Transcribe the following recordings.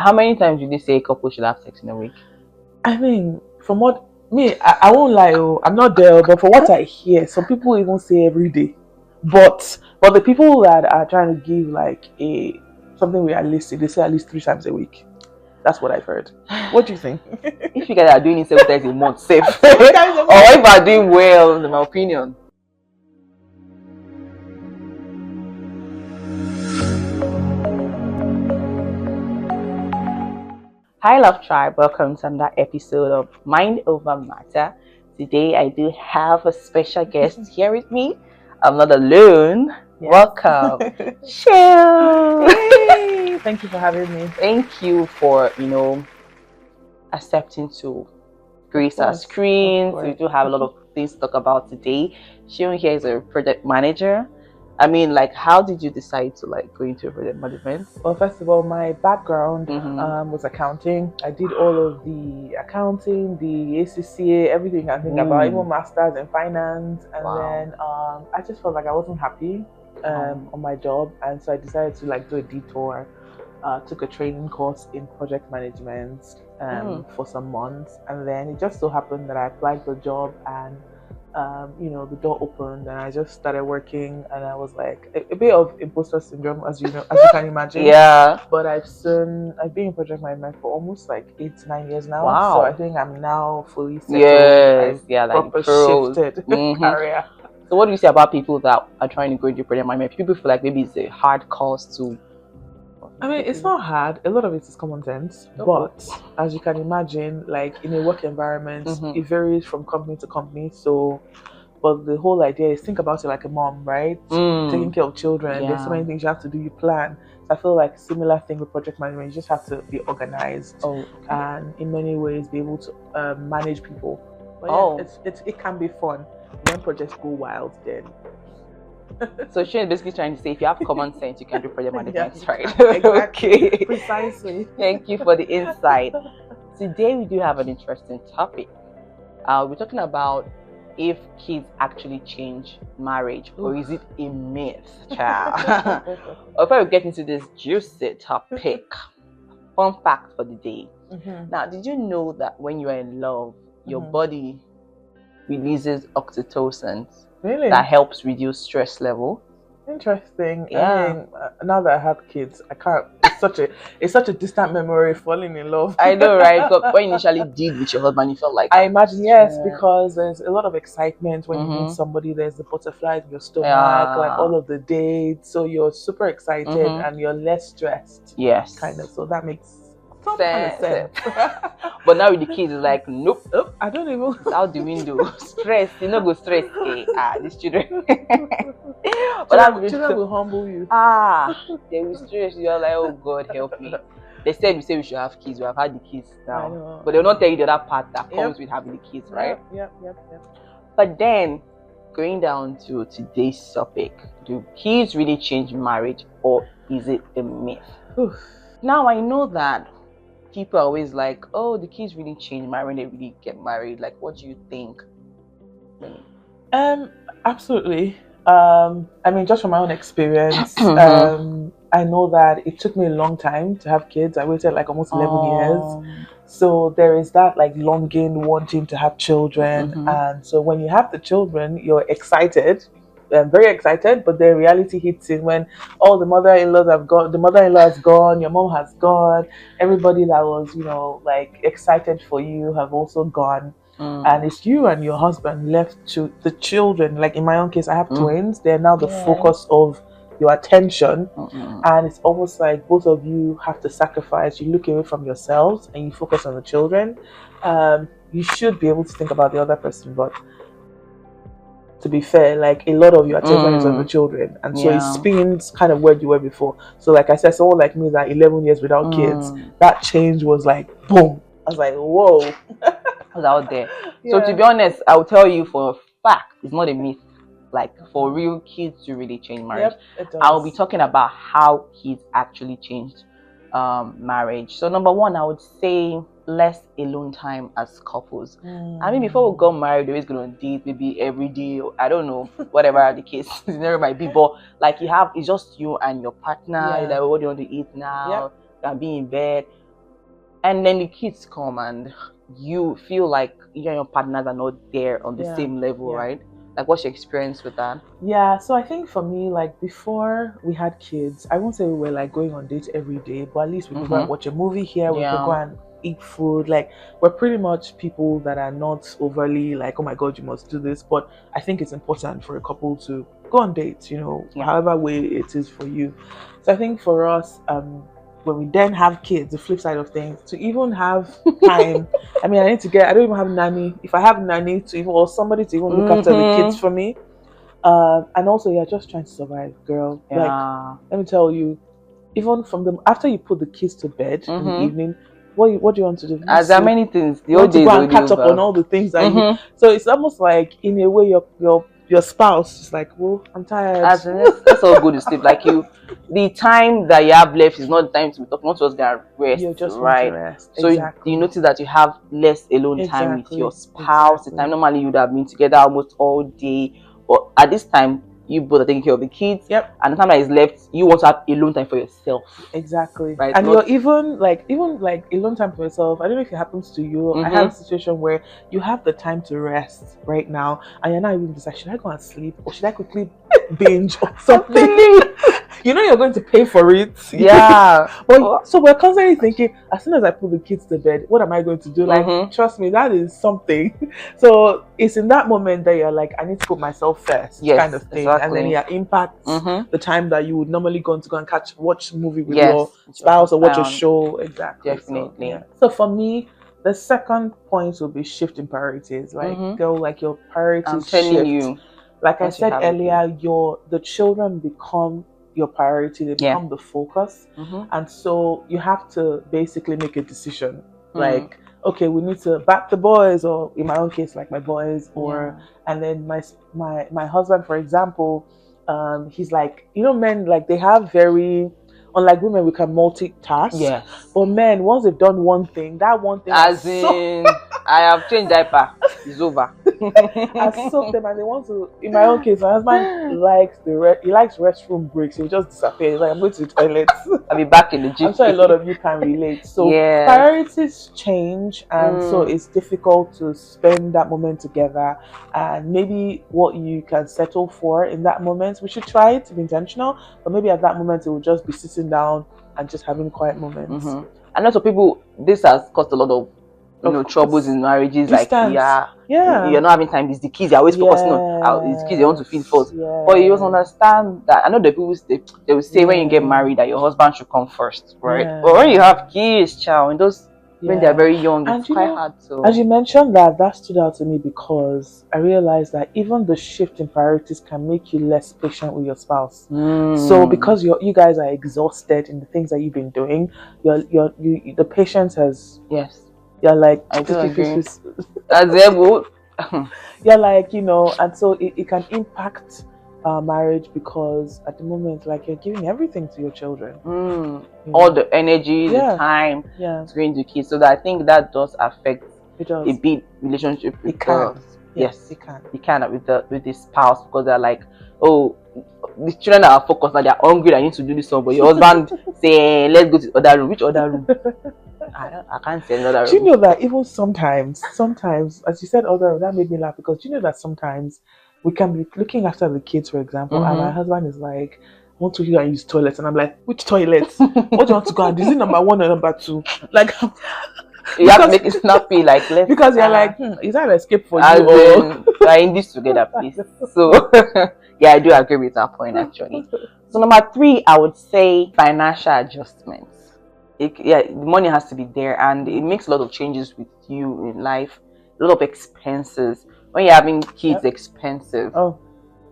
How many times did you say a couple should have sex in a week? I mean, from what I won't lie, I'm not there, but from what I hear, some people even say every day. But the people that are trying to give like something realistic, they say at least 3 times a week. That's what I've heard. What do you think? If you guys are doing it 7 times a month, safe. Or 7 times a month. if you are doing well, in my opinion. Hi Love Tribe, welcome to another episode of Mind Over Matter. Today I do have a special guest here with me. I'm not alone. Yes. Welcome. Chill. Hey, thank you for having me. Thank you for, accepting to grace our screens. We do have a lot of things to talk about today. Shion here is a project manager. I mean, like, how did you decide to go into project management? Well, first of all, my background was accounting. I did all of the accounting, the ACCA, everything I think about, even masters in finance. And then I just felt like I wasn't happy on my job, and so I decided to do a detour. Took a training course in project management for some months, and then it just so happened that I applied for the job and the door opened and I just started working, and I was like a bit of imposter syndrome, as you can imagine. Yeah. But I've been in project management for almost 8 to 9 years now. Wow. So I think I'm now fully settled. Yes. Proper shifted career. So what do you say about people that are trying to go into project management? People feel like maybe it's a hard course to... I mean, it's not hard. A lot of it is common sense. But as you can imagine, in a work environment, it varies from company to company. So, but the whole idea is, think about it like a mom, right? Taking care of children. Yeah. There's so many things you have to do. You plan. So I feel like a similar thing with project management. You just have to be organized and in many ways be able to manage people. But it can be fun when projects go wild. Then. So she is basically trying to say, if you have common sense, you can do project management, right? Exactly. Okay. Precisely. Thank you for the insight. Today we do have an interesting topic. We're talking about if kids actually change marriage, or is it a myth, child? Before we get into this juicy topic, fun fact for the day. Now, did you know that when you are in love, your body releases oxytocin? Really? That helps reduce stress level. Interesting. Yeah. I mean, now that I have kids, I can't. It's such a distant memory, falling in love. I know, right? But when you initially did with your husband, you felt like... I imagine, yes, because there's a lot of excitement when you meet somebody. There's the butterflies in your stomach, all of the dates. So you're super excited and you're less stressed. Yes. Kind of. So that makes some kind of sense. But now with the kids, it's like, nope. I don't even... It's out the window. Stress. You know, go stress. These children. But children will humble you. They will stress you. You're like, oh God, help me. They said we should have kids. We have had the kids now. But they'll not tell you the other part that comes with having the kids, right? Yep. But then, going down to today's topic, do kids really change marriage, or is it a myth? Now, I know that people are always like, oh, the kids really change marriage when they really get married. Like, what do you think? Absolutely. I mean, just from my own experience, I know that it took me a long time to have kids. I waited almost 11 years. So there is that longing, wanting to have children. And so when you have the children, you're excited. Very excited, but the reality hits in when all the mother-in-laws have gone, the mother-in-law has gone, your mom has gone, everybody that was, excited for you have also gone. And it's you and your husband left to the children. In my own case, I have twins. They're now the focus of your attention. And it's almost like both of you have to sacrifice. You look away from yourselves and you focus on the children. You should be able to think about the other person, but to be fair, a lot of your attention is on the children, and so it spins kind of where you were before. So like I said, someone like me that 11 years without kids, that change was boom. I was like, whoa. I was out there. So to be honest, I'll tell you for a fact, it's not a myth. For real, kids to really change marriage. It does. I'll be talking about how kids actually changed marriage. So number one, I would say less alone time as couples. I mean, before we got married, we're always going to date maybe every day, or I don't know, whatever the case scenario might be, but it's just you and your partner. You're like, what do you want to eat now? You can be in bed. and then the kids come and you feel like you and your partners are not there on the same level, right? Like, what's your experience with that? Yeah, so I think for me, like before we had kids, I won't say we were like going on dates every day, but at least we could go and watch a movie here, we could go and eat food. Like, we're pretty much people that are not overly like, oh my god, you must do this. But I think it's important for a couple to go on dates, you know, however way it is for you. So I think for us, when we then have kids, the flip side of things, to even have time. I mean, I don't even have nanny. If I have nanny to even, or somebody to even look after the kids for me. And also you're just trying to survive, girl. Like, let me tell you, even from after you put the kids to bed in the evening, what do you want to do? As there are many things. You want to go and catch up on all the things that you. So it's almost like, in a way, your spouse is like, well, I'm tired. That's all good to sleep. Like, the time that you have left is not the time to be talking. Not just gonna rest. You just right. Want to rest. So you notice that you have less alone time with your spouse. The time normally you would have been together almost all day, but at this time you both are taking care of the kids. And the time that is left, you want to have alone time for yourself. Exactly. Right. And you're even like alone time for yourself. I don't know if it happens to you. I have a situation where you have the time to rest right now, and you're not even deciding, should I go and sleep or should I quickly binge or something? You know you're going to pay for it. But so we're constantly thinking, as soon as I put the kids to bed, what am I going to do? Like, trust me, that is something. So it's in that moment that you're like, I need to put myself first, kind of thing. And then it impacts the time that you would normally go and watch a movie with your spouse or watch a show. Exactly. Definitely. So for me, the second point will be shifting priorities, right? Go like your priorities. I'm telling you. Like I said earlier, the children become your priority, they become the focus. And so you have to basically make a decision. Like, okay, we need to back the boys, or in my own case, like my boys, or and then my husband, for example, he's like, you know, men, like, they have very, unlike women, we can multitask. But men, once they've done one thing, that one thing, as in I have changed diaper, it's over. I soak them, and they want to. In my own case, my husband likes restroom breaks. He'll just disappear. He's like, I'm going to the toilet. I'll be back in the gym. I'm sure a lot of you can relate. So priorities change, and so it's difficult to spend that moment together. And maybe what you can settle for in that moment, we should try it to be intentional. But maybe at that moment, it will just be sitting down and just having quiet moments. And also, people, this has caused a lot of troubles in marriages. Distance. Like, you're not having time. It's the kids. You're always focusing on it's kids. You want to feed first. But you just understand that. I know the people they will say when you get married that your husband should come first, right? But when you have kids, child, when they're very young, it's quite hard to. As you mentioned that stood out to me, because I realized that even the shift in priorities can make you less patient with your spouse. So because you guys are exhausted in the things that you've been doing, the patience has you're like, I do agree. You're like, and so it can impact marriage, because at the moment, like, you're giving everything to your children. All the energy, the time to bring the kids. So that I think that does affect a big relationship. It can. Yes, it can. It can with the spouse, because they're like, oh, the children are focused, like they're hungry, I need to do this one, but your husband say, let's go to the other room. Which other room? I can't say another room. Do you know that even sometimes, as you said, other room, that made me laugh, because do you know that sometimes we can be looking after the kids, for example, and my husband is like, I want to go and use toilets, and I'm like, which toilets? What do you want to go and do? Is it number 1 or number 2? Like, you have to make it snappy, like, let's, because you're like, is that an escape for you? We're in this together, please. So yeah, I do agree with that point, actually. So number 3, I would say financial adjustments. The money has to be there, and it makes a lot of changes with you in life. A lot of expenses. When you're having kids, expensive.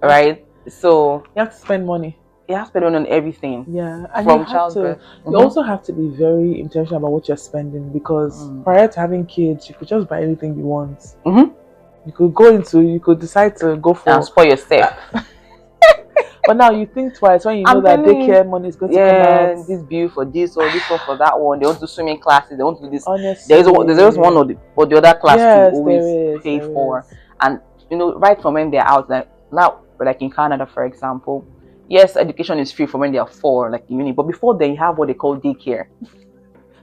Right? So you have to spend money. You have to spend money on everything. Yeah. And from childbirth. You also have to be very intentional about what you're spending, because prior to having kids, you could just buy anything you want. You could decide to go for and spoil yourself. But now you think twice when you know that daycare money is going to come out. This bill for this, or this one for that one. They want to swimming classes. They want to do this. Honestly, there's one or the other class to always pay for. And right from when they're out, like now, like in Canada, for example, yes, education is free from when they are 4, like uni. But before then, you have what they call daycare.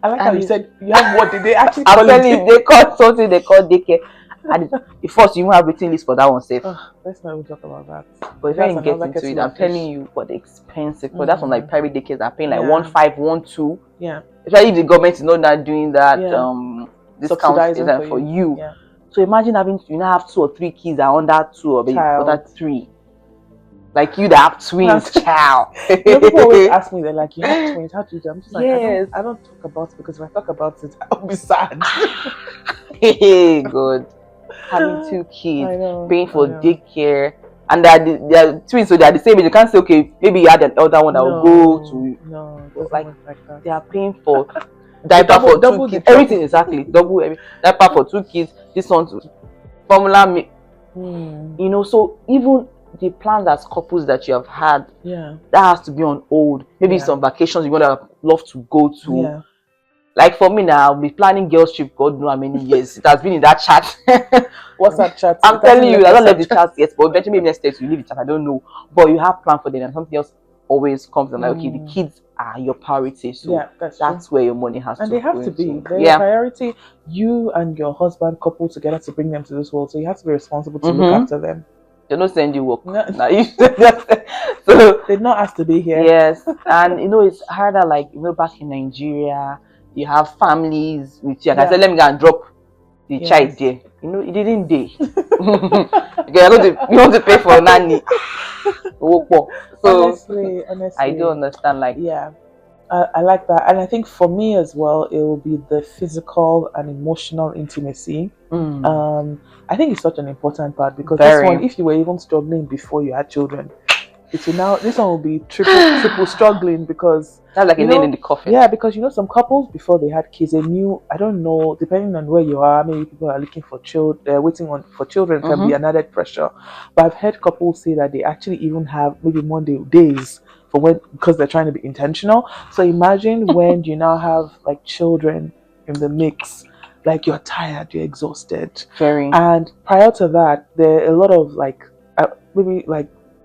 I like how you said you have what did they actually I'm call telling it? you, they call something they call daycare. And first, you won't have waiting list for that one safe. Let's not even talk about that. But if That's I get another into it, kettle I'm of telling fish. you, but the expensive. But that's on like private daycares are paying like Yeah. 1.5, 1.2. Yeah. Especially if the government is not doing that discount Subsidizing for you. Yeah. So imagine having have 2 or 3 kids that are under 2 or maybe under 3. Like you that have twins, child. People always ask me, they're like, you have twins, how do you do? I'm just like, yes. I don't talk about it because if I talk about it, I'll be sad. Hey, good. Having 2 kids, paying for daycare, and they're twins, so they're the same age. You can't say, okay, maybe you had an elder one that will go to. No, like that. They are paying for diaper for 2 kids, everything everything. Diaper for 2 kids. This one's formula, you know. So even the plans as couples that you have had, that has to be on hold. Maybe some vacations you would have loved to go to. Yeah. Like for me now, I'll be planning girls trip. God knows how many years it has been in that chat. What's that chat? I'm telling you, I don't left the chat yet, but eventually maybe next day you leave the chat. I don't know, but you have planned for them, and something else always comes. And like, okay, the kids are your priority, so that's where your money has to. And they have to be. They're your priority. You and your husband couple together to bring them to this world, so you have to be responsible to look after them. They don't send you work. No. So they're not asked to be here. Yes, and you know it's harder. Like back in Nigeria, you have families with you. Like I said, let me go and drop the child there. You know, it didn't day. You want to pay for nanny. So honestly, I do understand. Like I like that, and I think for me as well, it will be the physical and emotional intimacy. I think it's such an important part because this one, if you were even struggling before you had children, this one will be triple struggling because that's like a nail in the coffin. Yeah, because some couples before they had kids, they knew, I don't know, depending on where you are, maybe people are looking for children, waiting for children can be an added pressure. But I've heard couples say that they actually even have maybe Monday days because they're trying to be intentional. So imagine when you now have like children in the mix, like you're tired, you're exhausted. And prior to that, there are a lot of maybe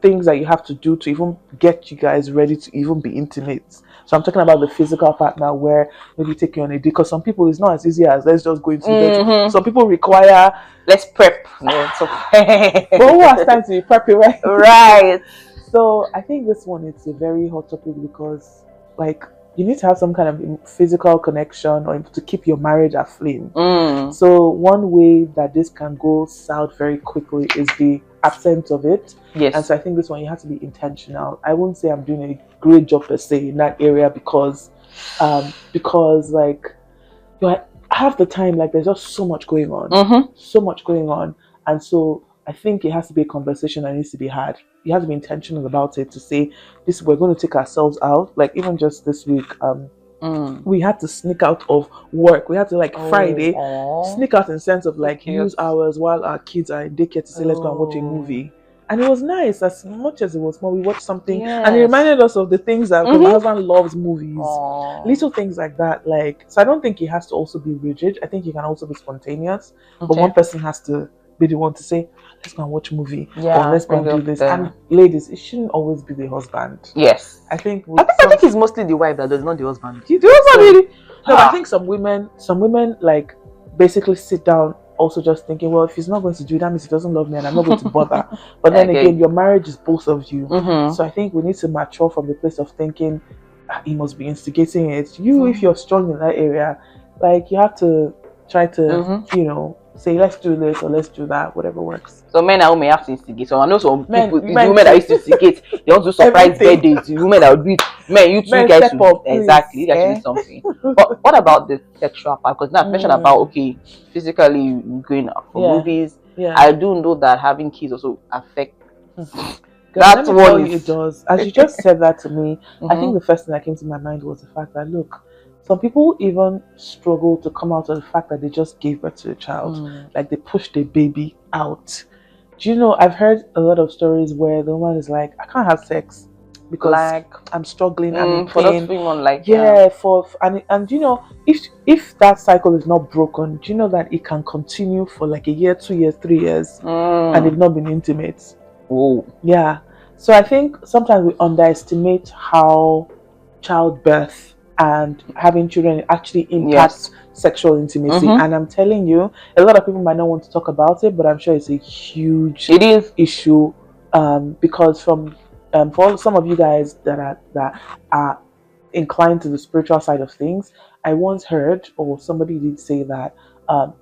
things that you have to do to even get you guys ready to even be intimate. So I'm talking about the physical part now, where maybe take you on a date, because some people it's not as easy as let's just go into bed. Some people require let's prep. But who has time to be prepping, right? Right. So I think this one is a very hot topic because you need to have some kind of physical connection or to keep your marriage aflame. So one way that this can go south very quickly is the absence of it. Yes. And so I think this one you have to be intentional. I wouldn't say I'm doing a great job per se in that area because half the time there's just so much going on, and so I think it has to be a conversation that needs to be had. You have to be intentional about it to say this. We're going to take ourselves out. Like even just this week, we had to sneak out of work. We had to Friday sneak out in the sense of use hours while our kids are in daycare to say let's go and watch a movie. And it was nice. As much as it was small, we watched something and it reminded us of the things that because my husband loves movies. Little things like that. So I don't think it has to also be rigid. I think you can also be spontaneous. But one person has to be the one to say, let's go and watch a movie, or let's go and do this. And ladies, it shouldn't always be the husband. Yes. I think it's mostly the wife that does not the husband. The husband really? No, I think some women basically sit down also just thinking, well, if he's not going to do that means he doesn't love me and I'm not going to bother. But then again, your marriage is both of you. So I think we need to mature from the place of thinking he must be instigating it. If you're strong in that area, you have to try to say let's do this or let's do that, whatever works. So men and women have to instigate. So I know some people, the women that used to instigate, they want to surprise birthdays. The women that would do it. Men, you guys should exactly. You guys should do something. But what about the sexual part? Because now I've mentioned about physically going out for movies. I do know that having kids also affect. That's what it does. As you just said that to me, I think the first thing that came to my mind was the fact that some people even struggle to come out of the fact that they just gave birth to a child. They pushed a baby out. Do you know, I've heard a lot of stories where the woman is like, I can't have sex because I'm struggling, I'm in pain. For those women and you know, if that cycle is not broken, do you know that it can continue for a year, 2 years, 3 years, and they've not been intimate. Yeah. So I think sometimes we underestimate how childbirth and having children actually impacts sexual intimacy. And I'm telling you, a lot of people might not want to talk about it, but I'm sure it's a huge issue, because for some of you guys that are inclined to the spiritual side of things, I once heard, or somebody did say that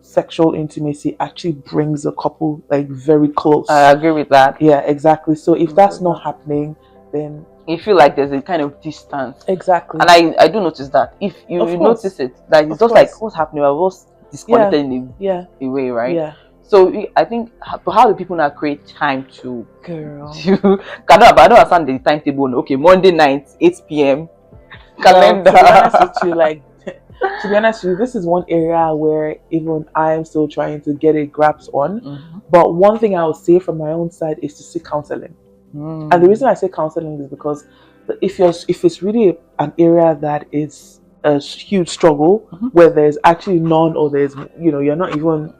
sexual intimacy actually brings a couple like very close. I agree with that. Yeah, exactly. So if that's not happening, then you feel like there's a kind of distance. Exactly. And I do notice that. If you notice it, like it's just like what's happening, I was disconnected in a way, right? Yeah. So I think, how do people now create time to Girl. I don't understand the timetable. Okay, Monday night, 8 p.m. calendar. To be honest with you, to be honest with you, this is one area where even I am still trying to get a grasp on. But one thing I would say from my own side is to seek counseling. And the reason I say counseling is because if it's really an area that is a huge struggle, where there's actually none, or there's you're not even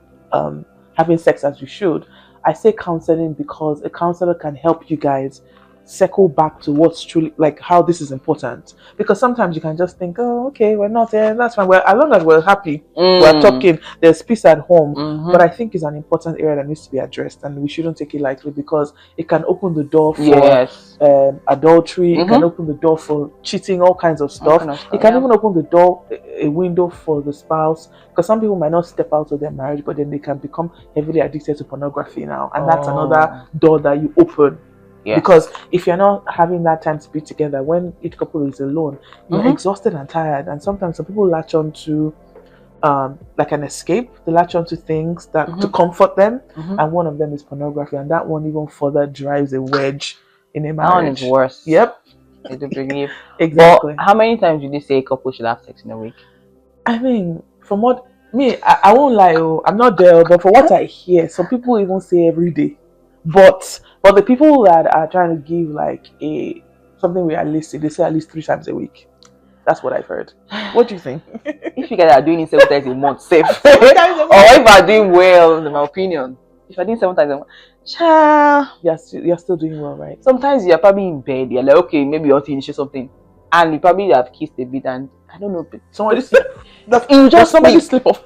having sex as you should, I say counseling because a counselor can help you guys circle back to what's truly, like, how this is important. Because sometimes you can just think, oh, okay, we're not there, that's fine, well, as long as we're happy, we're talking, there's peace at home. But I think it's an important area that needs to be addressed, and we shouldn't take it lightly, because it can open the door for adultery, it can open the door for cheating, all kinds of stuff. It can even open the door, a window for the spouse, because some people might not step out of their marriage, but then they can become heavily addicted to pornography now, and that's another door that you open. Because if you're not having that time to be together, when each couple is alone, you're exhausted and tired. And sometimes some people latch on to like an escape. They latch on to things that to comfort them, and one of them is pornography, and that one even further drives a wedge in a marriage. That one is worse. Yep. I do believe. Exactly. But how many times do they say a couple should have sex in a week? I mean, from what I won't lie, I'm not there, but from what I hear, some people even say every day. But the people that are trying to give like something realistic, they say at least 3 times a week. That's what I've heard. What do you think? If you guys are doing it 7 times a month, safe. Or if you are doing well, in my opinion, if you're doing 7 times a month, you're still doing well, right? Sometimes you're probably in bed. You're like, okay, maybe you want to initiate something, and you probably have kissed a bit, and I don't know, somebody slip off.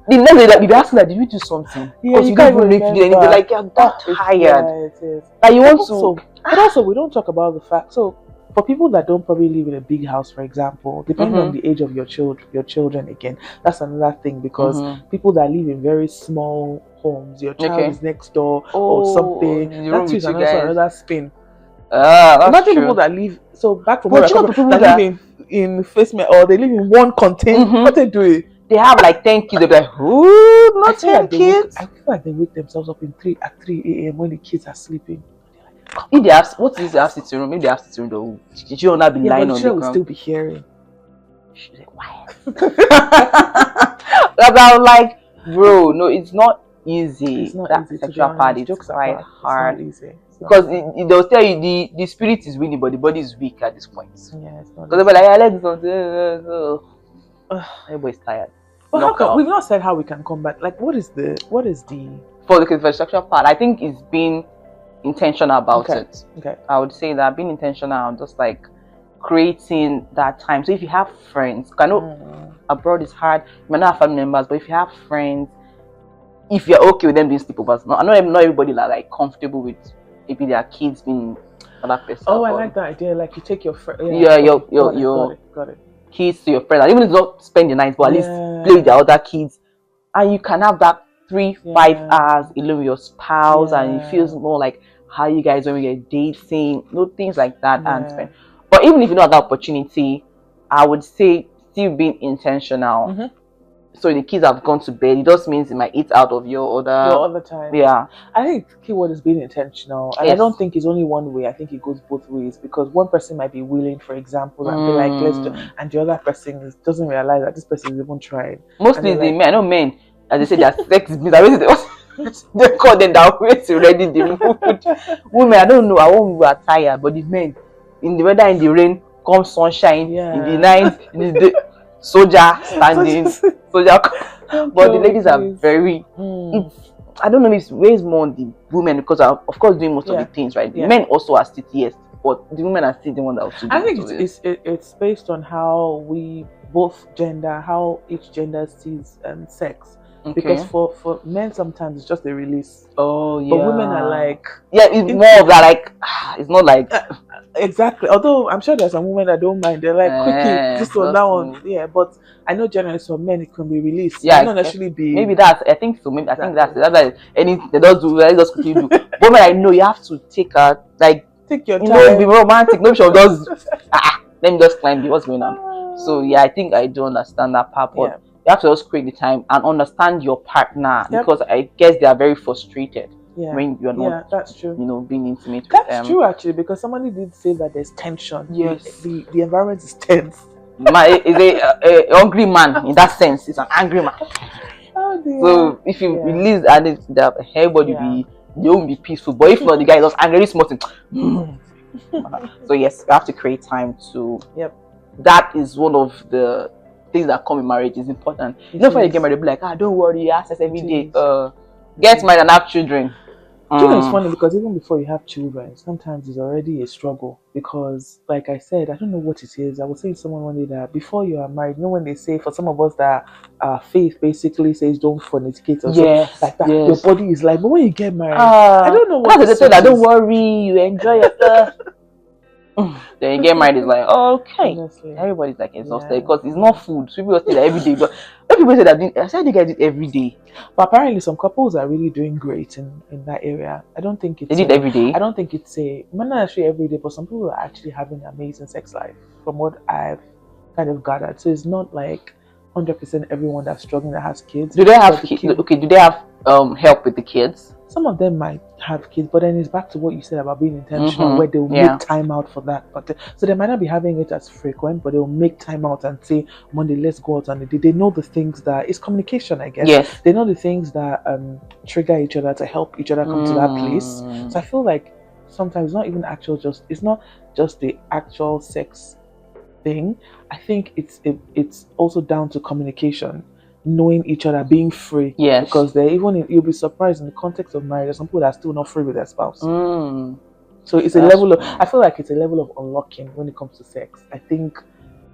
The next day, like, if you ask that, did you do something? Because you can't even make anything. Like, you're that tired. Yeah, it is. Like, you want to. But also, we don't talk about the fact. So, for people that don't probably live in a big house, for example, depending on the age of your children, again, that's another thing. Because people that live in very small homes, your child is next door or something. That's another spin. Imagine people that live. So back from where people that live in basement, or they live in one container. What they do? They have like 10 kids. They're like, ooh, not 10 kids. I feel like they wake themselves up at 3 a.m. when the kids are sleeping. If they have, what is the sitting room? Maybe they have sitting room. Did you not be lying on the ground? Will still be hearing. She's like, why? I'm like, bro, no, it's not easy. It's not that easy. Sexual part is quite hard. It's not easy. Because they'll tell you the spirit is winning, but the body is weak at this point. Yeah, it's not. Because they'll be like, let's do something. Everybody's tired. But we've not said how we can combat. Like, what is the for the sexual part? I think it's being intentional about it. Okay. I would say that being intentional, just like creating that time. So if you have friends, I know abroad is hard. You might not have family members, but if you have friends, if you're okay with them doing sleepovers, not everybody like comfortable with maybe their kids being another person. Oh, I like that idea. Like, you take your friend. Got it. Kids to your friends, and even if you don't spend the night, but at least play with the other kids, and you can have that 3-5 hours alone with your spouse, and it feels more like how you guys when you're dating, things like that. And spend. But even if you don't have that opportunity, I would say still being intentional. So the kids have gone to bed, it just means it might eat out of your other time. Yeah, I think the key word is being intentional, and I don't think it's only one way. I think it goes both ways, because one person might be willing, for example, and be like, let's do, and the other person doesn't realize that this person is even trying. Mostly the men, I know men, as they say, their sex is they call them that way to ready the mood. Women, I don't know, I won't be tired, but the men, in the weather, in the rain, come sunshine, in the night, in the soldier standing, soldier. But the ladies are very. I don't know if it's weighs more on the women, because of course doing most of the things, right? The men also are still, yes, but the women are still the one that will I think it's based on how how each gender sees sex. Okay. Because for men sometimes it's just a release. Oh yeah. But women are like, yeah, it's more of that, like it's not like exactly. Although I'm sure there's some women that don't mind. They're like, quickie, this one, that one. Yeah, but I know generally for men it can be released. Yeah, it not necessarily be. Maybe that's. I think so. Maybe Exactly. I think that's like any they don't do. They just quickly do. But when I know you have to take a like take your time. Know, be romantic. No sure just let me just climb. What's going on? So yeah, I think I do understand that part. But you have to just create the time and understand your partner because I guess they are very frustrated when you're not. Yeah, that's true. You know, being intimate. That's true actually, because somebody did say that there's tension. Yes, the environment is tense. Is a hungry man in that sense. It's an angry man. Oh dear. So if you release and everybody they won't be peaceful. But if not, the guy is just angry, smarting. So yes, you have to create time to. Yep. That is one of the things that come in marriage is important. You know, when you get married, be like, don't worry, access every day. Get married and have children. You know, it's funny because even before you have children, sometimes it's already a struggle. Because, like I said, I don't know what it is. I was saying to someone one day that before you are married, you know, when they say for some of us that faith basically says don't fornicate or something like that, your body is like, but when you get married, I don't know what they say that don't worry, you enjoy yourself. Then you get married, it's like, okay. Honestly. Everybody's like exhausted because it's not food. So people say that every day, but people say that I said you guys do it every day. But apparently some couples are really doing great in that area. I don't think it's they did every day. I don't think it's not actually every day, but some people are actually having an amazing sex life from what I've kind of gathered. So it's not like 100% everyone that's struggling that has kids. Do they have kids? Okay, do they have help with the kids? Some of them might have kids, but then it's back to what you said about being intentional, where they'll make time out for that. But so they might not be having it as frequent, but they'll make time out and say, Monday, let's go out on the day. They know the things that it's communication, I guess. Yes. They know the things that trigger each other to help each other come to that place. So I feel like sometimes it's not just the actual sex thing. I think it's also down to communication. Knowing each other, being free. Yes. Because you'll be surprised in the context of marriage, there's some people that are still not free with their spouse. So it's I feel like it's a level of unlocking when it comes to sex. I think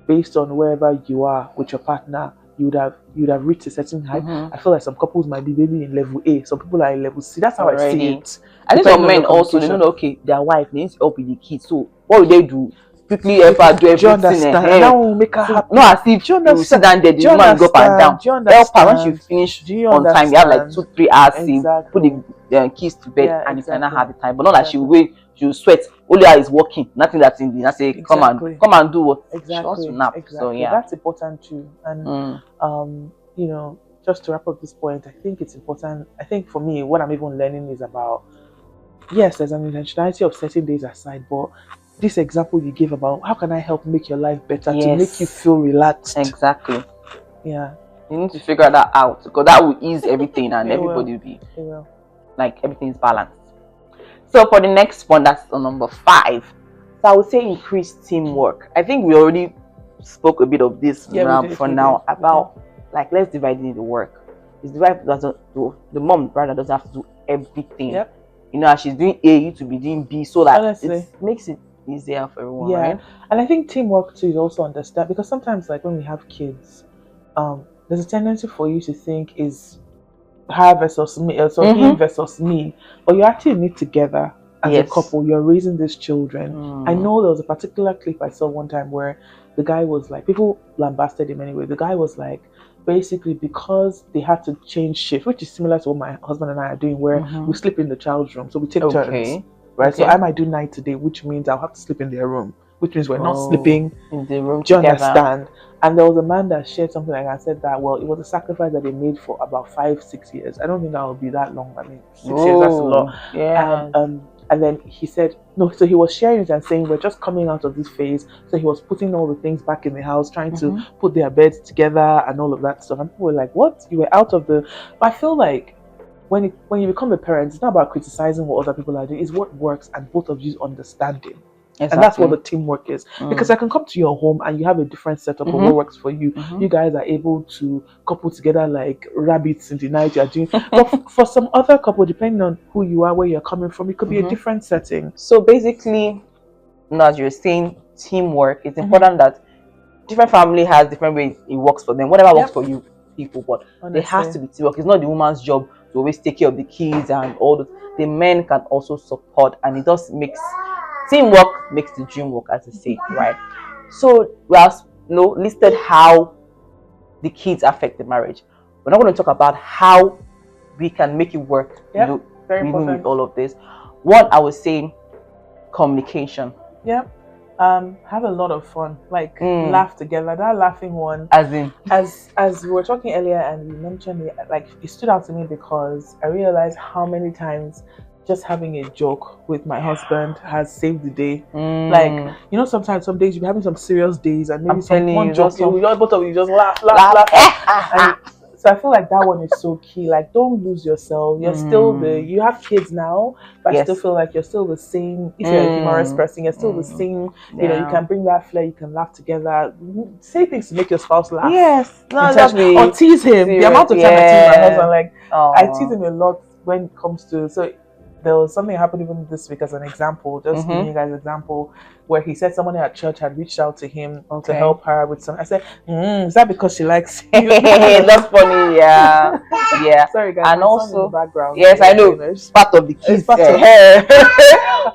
based on wherever you are with your partner, you'd have reached a certain height. I feel like some couples might be maybe in level A, some people are in level C. That's how I see it. I think some men also, they know, okay, their wife needs help with the kids. So what will they do? Quickly help her do everything. That will make her happy. No, as if you sit down there, the woman go up and down. Help her when she finish on time. You have like 2-3 hours saved. Put the kids to bed and you cannot have the time. But not like she will wait, she will sweat. Only her is working. Nothing that's in the. I say, come and do what she wants to nap. So yeah, that's important too. And you know, just to wrap up this point, I think it's important. I think for me, what I'm even learning is about yes, there's an intentionality of setting days aside, but this example you gave about how can I help make your life better to make you feel relaxed. Exactly. Yeah. You need to figure that out because that will ease everything and everybody will be like everything's balanced. So for the next one, that's on number 5. So I would say increase teamwork. I think we already spoke a bit of this about like let's divide it into work. It's divided the mom rather doesn't have to do everything. Yep. You know, as she's doing A, you to be doing B, so that honestly, it makes it easier for everyone, right? And I think teamwork too is also understand because sometimes like when we have kids, there's a tendency for you to think is her versus me, so him versus me, but you actually need together as a couple. You're raising these children. I know there was a particular clip I saw one time where the guy was like, people lambasted him anyway. The guy was like, basically because they had to change shift, which is similar to what my husband and I are doing, where we sleep in the child's room, so we take turns. Right, so I might do night today, which means I'll have to sleep in their room, which means we're not sleeping in the room. Do you understand? And there was a man that shared something like that, said that, well, it was a sacrifice that they made for about 5-6 years. I don't think that would be that long. I mean, 6 years, that's a lot. Yeah. And then he said, no, so he was sharing it and saying, we're just coming out of this phase. So he was putting all the things back in the house, trying to put their beds together and all of that stuff. And people were like, what? You were out of the... But I feel like when you become a parent, it's not about criticizing what other people are doing. It's what works and both of you understanding. Exactly. And that's what the teamwork is. Because I can come to your home and you have a different setup of what works for you. You guys are able to couple together like rabbits in the night you're doing. But for some other couple, depending on who you are, where you're coming from, it could be a different setting. So basically, as you're saying, teamwork. It's important that different family has different ways it works for them. Whatever works for you people, but there has to be teamwork. It's not the woman's job to always take care of the kids and all that. The men can also support, and it just makes teamwork makes the dream work, as they say, right? So we have listed how the kids affect the marriage. We're not going to talk about how we can make it work. Very even important. with all of this. One, I would say communication. Have a lot of fun, like laugh together. That laughing one, as we were talking earlier, and you mentioned it, like it stood out to me because I realized how many times just having a joke with my husband has saved the day. Like, sometimes some days you'll be having some serious days, and maybe one joke, both of you just laugh. And so I feel like that one is so key. Like, don't lose yourself. You're still you have kids now, but I still feel like you're still the same. If you're a humorous person, you're still the same. You can bring that flair, you can laugh together. Say things to make your spouse laugh. Yes. Or tease him. The amount of time I tease my husband, like, I tease him a lot when it comes to, so there was something happened even this week as an example, just giving you guys an example, where he said someone at church had reached out to him to help her with some. I said, is that because she likes you? That's funny, yeah. Sorry guys, and also in the background. Yes, I know. It's part of the kids.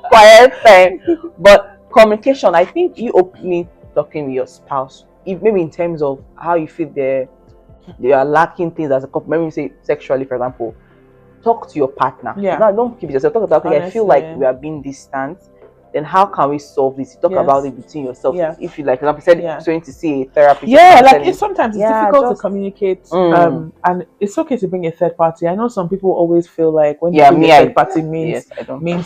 Quiet time. But communication, I think you openly talking with your spouse, if maybe in terms of how you feel they are lacking things as a couple. Maybe you say sexually, for example. Talk to your partner. Now, don't keep it yourself. Talk about, okay, I feel like we are being distant. Then how can we solve this? Talk about it between yourself. If you, like, for example, said going to see a therapist. Sometimes it's difficult to communicate. And it's okay to bring a third party. I know some people always feel like when you bring a third party means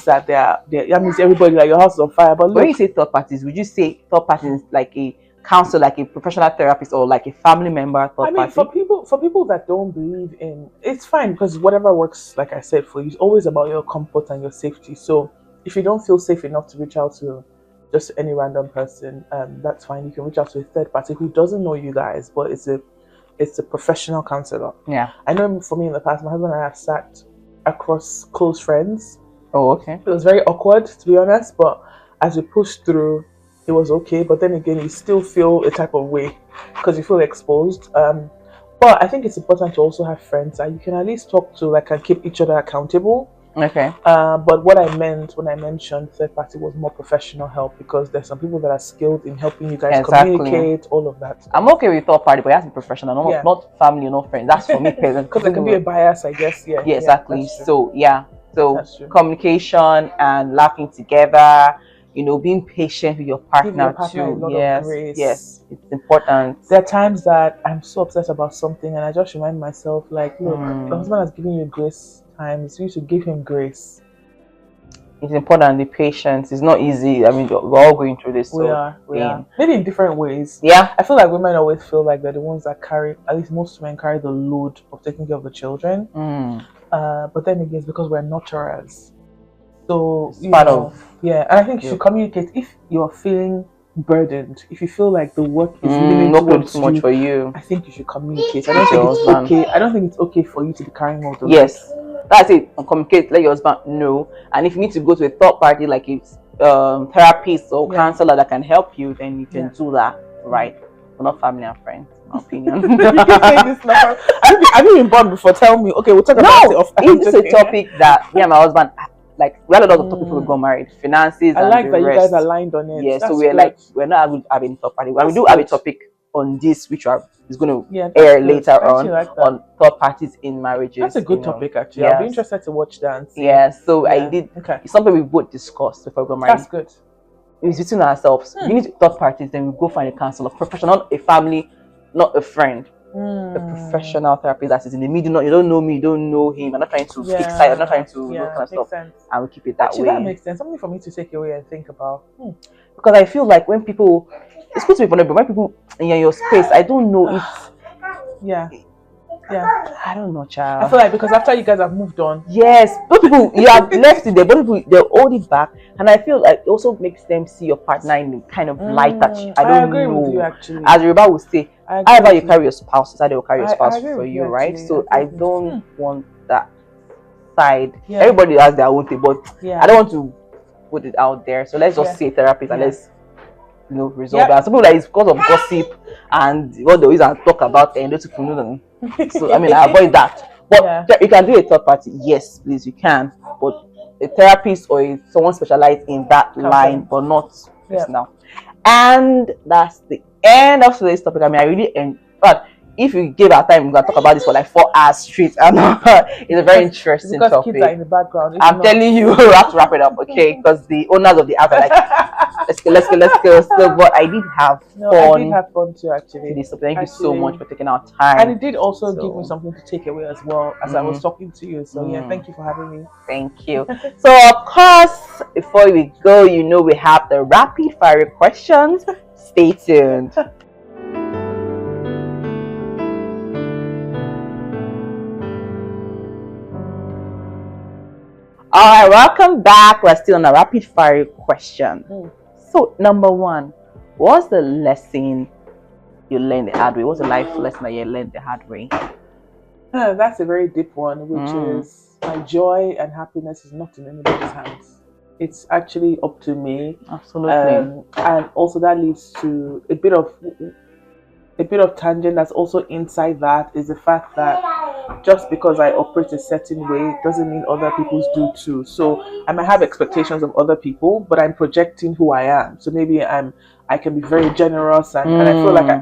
that that means everybody, like, your house is on fire. But when you say third parties, would you say third parties like a counselor, like a professional therapist, or like a family member? Party? For people that don't believe in, it's fine, because whatever works, like I said, for you, it's always about your comfort and your safety. So if you don't feel safe enough to reach out to just any random person, that's fine. You can reach out to a third party who doesn't know you guys, but it's a professional counselor. I know for me in the past, my husband and I have sat across close friends. It was very awkward, to be honest, but as we pushed through, it was okay. But then again, you still feel a type of way because you feel exposed. But I think it's important to also have friends that you can at least talk to, like, and keep each other accountable. But what I meant when I mentioned third party was more professional help, because there's some people that are skilled in helping you guys communicate, all of that. Stuff. I'm okay with third party, but it has to be professional, not family, not friends. That's for me personally. Because there can be a bias, I guess. Exactly. So communication and laughing together. Being patient with your partner too. Yes, it's important. There are times that I'm so upset about something, and I just remind myself, like, look, your husband has given you grace times. You should give him grace. It's important. The patience is not easy. I mean, we're all going through this. We are. Maybe in different ways. I feel like women always feel like they're the ones that carry, at least most women carry the load of taking care of the children. But then again, it's because we're nurturers. So and I think you should communicate if you're feeling burdened. If you feel like the work is really too much for you, I think you should communicate. I don't think it's okay for you to be carrying all the load. Yes, that's it. Communicate. Let your husband know. And if you need to go to a third party, like a therapist or counselor that can help you, then you can do that, right? We're not family and friends, in my opinion. You can say this now. Have you been born before? Tell me. Okay, we'll talk about it. It's a topic that me and my husband, like, we had a lot of people who got married, finances. I like that you guys aligned on it. Yeah, so we're not having third party. We do have a topic on this, which is going to air later on third parties in marriages. That's a good topic, actually. I'll be interested to watch that. I did. It's something we both discussed before we got married. That's good. It's between ourselves. We need third parties, then we go find a counselor, professional, not a family, not a friend. A professional therapist that is in the middle. You don't know me, you don't know him. I'm not trying to fix it. I'm not trying to kind of stuff. Sense. And we keep it that way. That makes sense. Something for me to take away and think about. Because I feel like when people, it's good to be vulnerable. When people in your space, I don't know if. I don't know, child. I feel like because after you guys have moved on. Yes, those people you have left it there, but people they'll hold it back, and I feel like it also makes them see your partner in a kind of light that I agree know. With you, actually. As Yoruba would say, however you carry your spouse, is how they will carry your spouse for you, right? So I don't want that side. Everybody has their own thing, but I don't want to put it out there. So let's just say therapist and let's resolve that. Some people that it's because of gossip and what they always talk about and those people know them. So I mean, I avoid that. But you can do a third party. Yes, please, you can. But a therapist or someone specialized in that line, but not now. And that's the end of today's topic. I mean, I really but if you give our time, we're gonna talk about this for like 4 hours straight. And it's a very interesting topic. Kids are in the background. I'm telling you, we have to wrap it up, okay? Because the owners of the app are like, let's go. So, but I did have fun. I did have fun too, actually. So thank you so much for taking our time. And it did also give me something to take away as well as I was talking to you. So thank you for having me. Thank you. So of course, before we go, we have the rapid fire questions. Stay tuned. All right, welcome back. We're still on a rapid fire question. So, number 1, what's the lesson you learned the hard way? What's the life lesson that you learned the hard way? That's a very deep one, which is my joy and happiness is not in anybody's hands. It's actually up to me. Absolutely. And also that leads to a bit of tangent that's also inside that is the fact that just because I operate a certain way doesn't mean other people's do too. So I might have expectations of other people, but I'm projecting who I am. So maybe I can be very generous and I feel like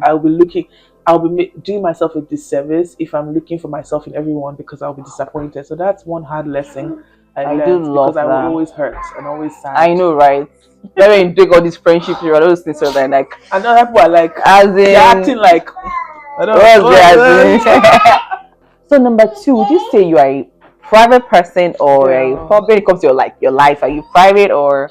I'll be doing myself a disservice if I'm looking for myself in everyone because I'll be disappointed. So that's one hard lesson I learned because I will always hurt and always sad. I know, right? When you take all these friendships, you're those things so that like I know people are like as in they're acting like I don't know. So number 2, would you say you are a private person or when it comes to your life, are you private or?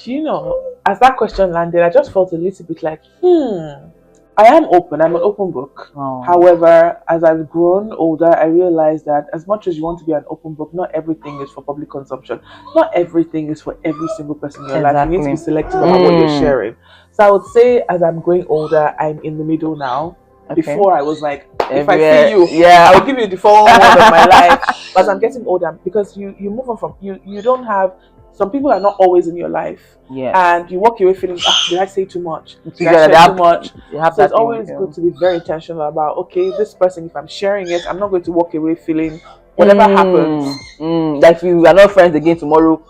As that question landed, I just felt a little bit like, I am open. I'm an open book. However, as I've grown older, I realized that as much as you want to be an open book, not everything is for public consumption. Not everything is for every single person in your life. You need to be selective about what you're sharing. So I would say as I'm growing older, I'm in the middle now. Before I was like, if I see you, I will give you the full word of my life. But as I'm getting older, because you move on from you don't have. Some people are not always in your life, and you walk away feeling, did I say too much? Did I share too much? So it's always good to be very intentional about, okay, this person, if I'm sharing it, I'm not going to walk away feeling whatever happens. Like if we are not friends again tomorrow,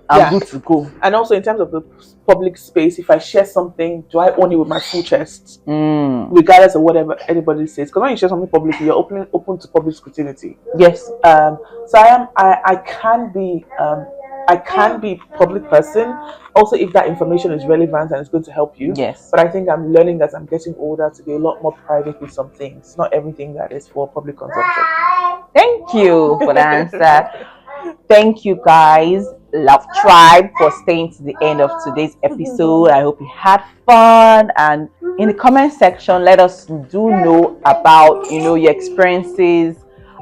I'm good to go. And also in terms of the public space, if I share something, do I own it with my full chest, regardless of whatever anybody says? Because when you share something publicly, you're open to public scrutiny. Yes. So I can be a public person. Also, if that information is relevant and it's going to help you. Yes. But I think I'm learning as I'm getting older to be a lot more private with some things. Not everything that is for public consumption. Thank you for the answer. Thank you guys, Love Tribe, for staying to the end of today's episode. I hope you had fun, and in the comment section let us know about your experiences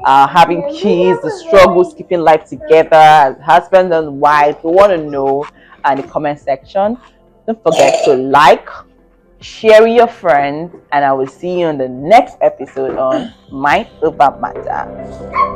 having kids, the struggles keeping life together as husband and wife. We want to know in the comment section. Don't forget to like, share with your friends, and I will see you on the next episode on Mind Over Matter.